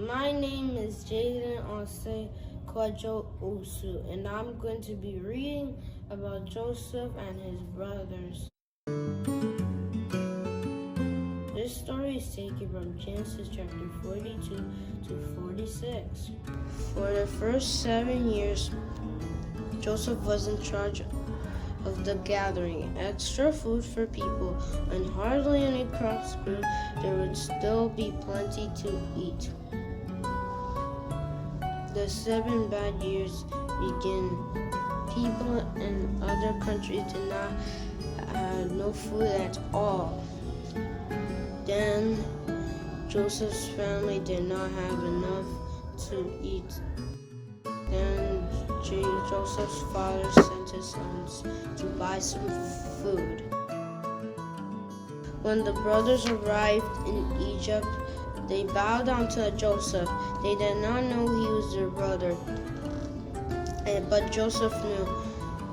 My name is Jaden Ose Kwajo Osu, and I'm going to be reading about Joseph and his brothers. This story is taken from Genesis chapter 42 to 46. For the first 7 years, Joseph was in charge of the gathering. Extra food for people, and hardly any crops grew. There would still be plenty to eat. The 7 bad years began. People in other countries did not have no food at all. Then Joseph's family did not have enough to eat. Then Joseph's father sent his sons to buy some food. When the brothers arrived in Egypt, they bowed down to Joseph. They did not know he was their brother, but Joseph knew.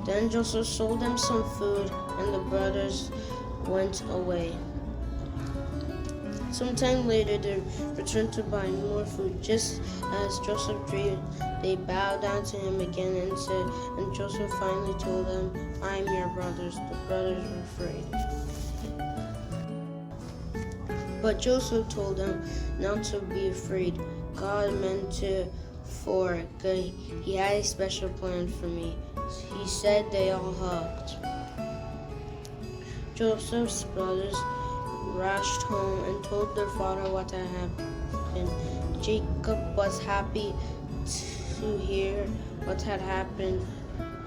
Then Joseph sold them some food, and the brothers went away. Sometime later, they returned to buy more food. Just as Joseph dreamed, they bowed down to him again and Joseph finally told them, "I am your brothers." The brothers were afraid. But Joseph told them not to be afraid. God meant it for good. He had a special plan for me. He said. They all hugged. Joseph's brothers rushed home and told their father what had happened. Jacob was happy to hear what had happened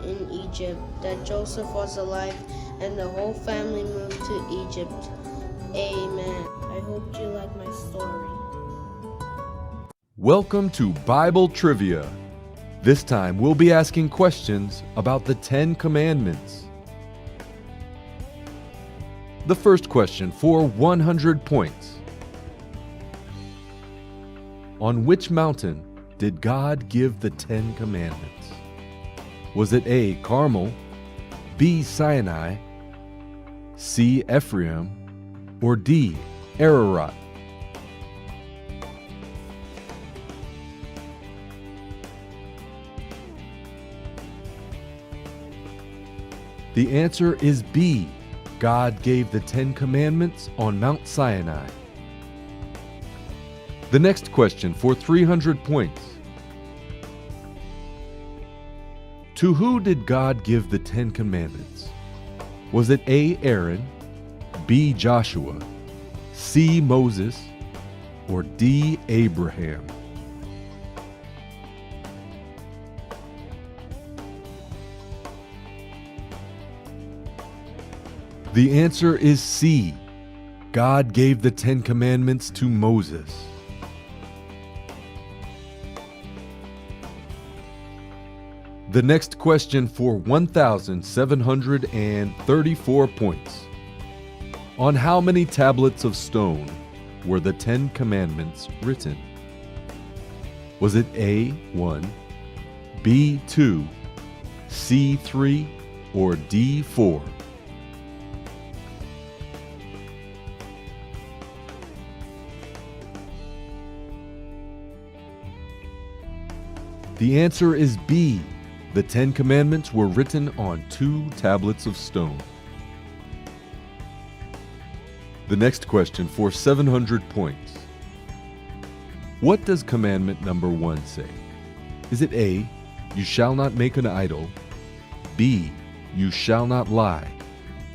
in Egypt, that Joseph was alive, and the whole family moved to Egypt. Amen. I hope you like my story. Welcome to Bible Trivia. This time we'll be asking questions about the 10 Commandments. The first question for 100 points. On which mountain did God give the 10 Commandments? Was it A. Carmel, B. Sinai, C. Ephraim, or D. Ararat? The answer is B. God gave the 10 Commandments on Mount Sinai. The next question for 300 points. To who did God give the 10 Commandments? Was it A. Aaron, B. Joshua, C. Moses, or D. Abraham? The answer is C. God gave the 10 Commandments to Moses. The next question for 1,734 points. On how many tablets of stone were the 10 Commandments written? Was it A. 1, B. 2, C. 3, or D. 4? The answer is B. The 10 Commandments were written on 2 tablets of stone. The next question for 700 points. What does commandment number 1 say? Is it A. You shall not make an idol, B. You shall not lie,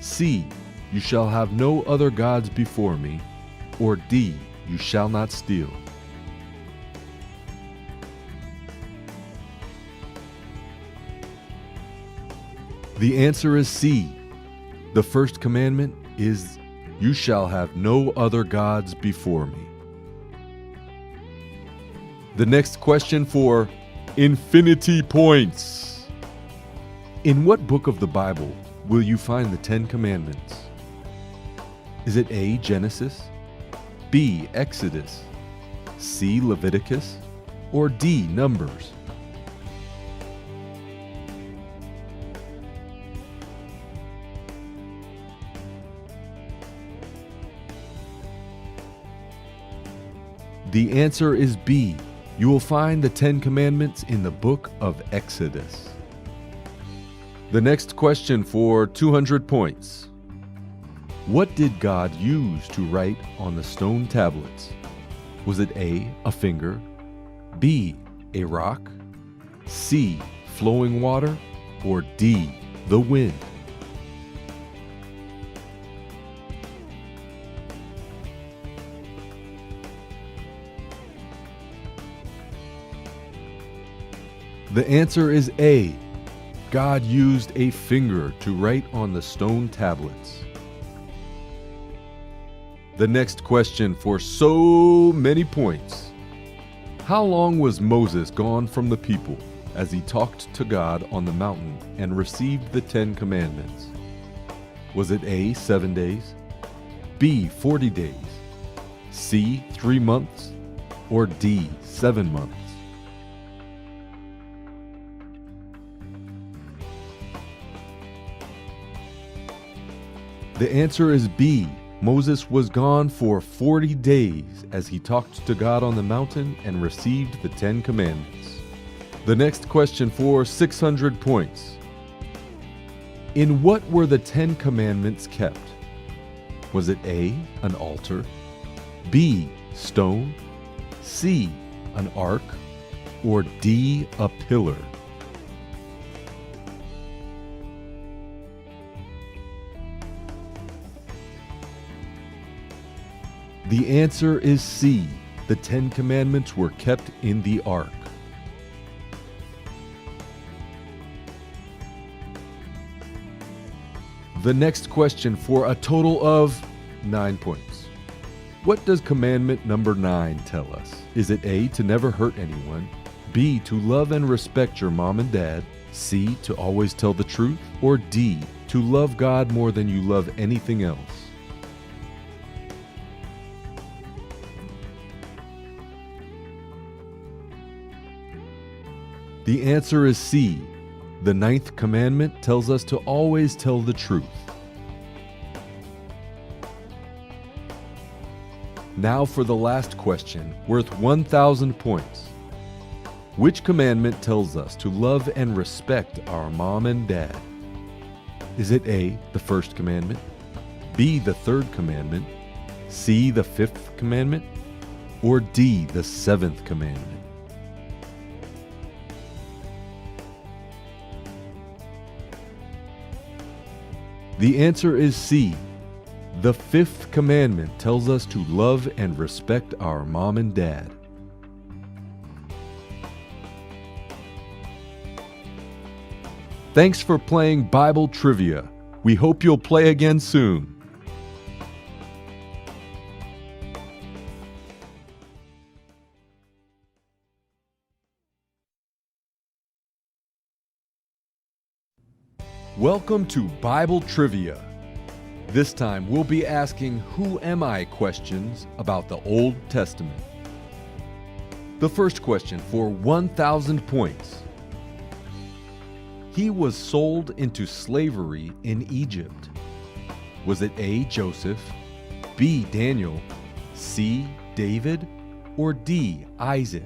C. You shall have no other gods before me, or D. You shall not steal? The answer is C. The first commandment is, "You shall have no other gods before me." The next question for infinity points. In what book of the Bible will you find the 10 Commandments? Is it A. Genesis, B. Exodus, C. Leviticus, or D. Numbers? The answer is B. You will find the 10 Commandments in the book of Exodus. The next question for 200 points. What did God use to write on the stone tablets? Was it A, a finger, B, a rock, C, flowing water, or D, the wind? The answer is A. God used a finger to write on the stone tablets. The next question for so many points. How long was Moses gone from the people as he talked to God on the mountain and received the 10 Commandments? Was it A, 7 days, B, 40 days, C, 3 months, or D, 7 months? The answer is B. Moses was gone for 40 days as he talked to God on the mountain and received the 10 Commandments. The next question for 600 points. In what were the 10 Commandments kept? Was it A, an altar, B, stone, C, an ark, or D, a pillar? The answer is C. The 10 Commandments were kept in the ark. The next question for a total of 9 points. What does commandment number 9 tell us? Is it A, to never hurt anyone, B, to love and respect your mom and dad, C, to always tell the truth, or D, to love God more than you love anything else? The answer is C. The 9th commandment tells us to always tell the truth. Now for the last question, worth 1,000 points. Which commandment tells us to love and respect our mom and dad? Is it A, the 1st commandment, B, the 3rd commandment, C, the 5th commandment, or D, the 7th commandment? The answer is C. The 5th commandment tells us to love and respect our mom and dad. Thanks for playing Bible Trivia. We hope you'll play again soon. Welcome to Bible Trivia. This time we'll be asking who am I questions about the Old Testament. The first question for 1,000 points. He was sold into slavery in Egypt. Was it A, Joseph, B, Daniel, C, David, or D, Isaac?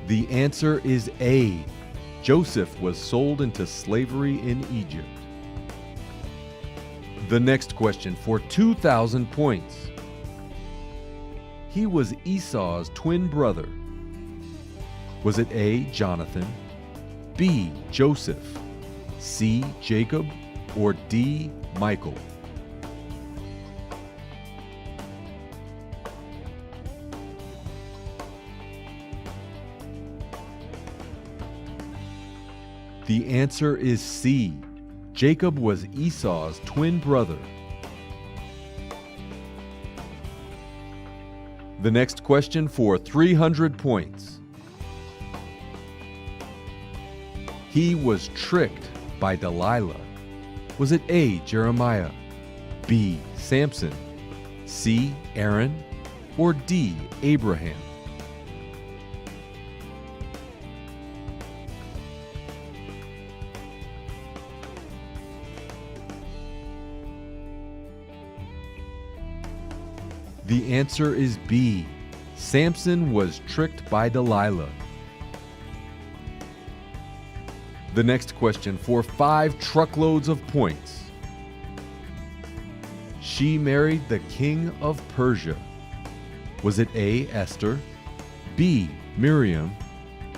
The answer is A. Joseph was sold into slavery in Egypt. The next question for 2,000 points. He was Esau's twin brother. Was it A, Jonathan, B, Joseph, C, Jacob, or D, Michael? The answer is C. Jacob was Esau's twin brother. The next question for 300 points. He was tricked by Delilah. Was it A, Jeremiah, B, Samson, C, Aaron, or D, Abraham? The answer is B. Samson was tricked by Delilah. The next question for 5 truckloads of points. She married the king of Persia. Was it A. Esther, B. Miriam,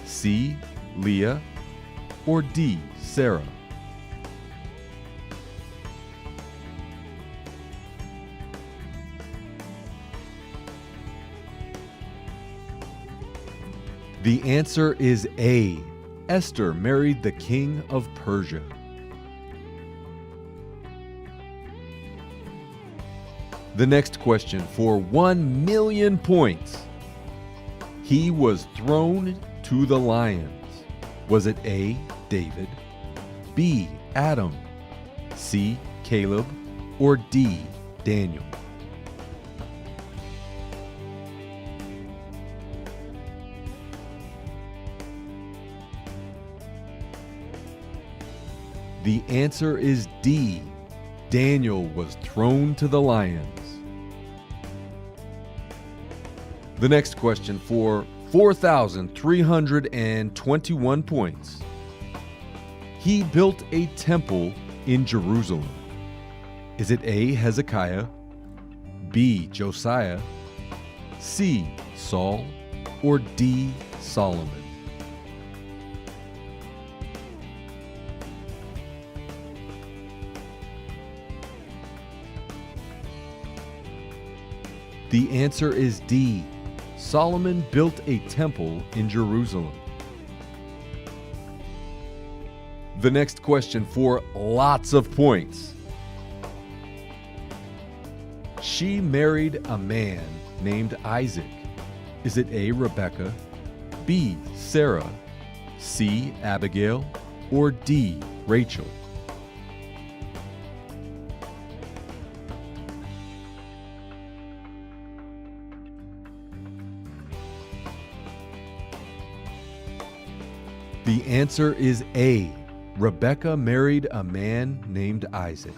C. Leah, or D. Sarah? The answer is A. Esther married the king of Persia. The next question for 1 million points. He was thrown to the lions. Was it A. David, B. Adam, C. Caleb, or D. Daniel? The answer is D. Daniel was thrown to the lions. The next question for 4,321 points. He built a temple in Jerusalem. Is it A. Hezekiah, B. Josiah, C. Saul, or D. Solomon? The answer is D. Solomon built a temple in Jerusalem. The next question for lots of points. She married a man named Isaac. Is it A. Rebekah, B. Sarah, C. Abigail, or D. Rachel? The answer is A. Rebekah married a man named Isaac.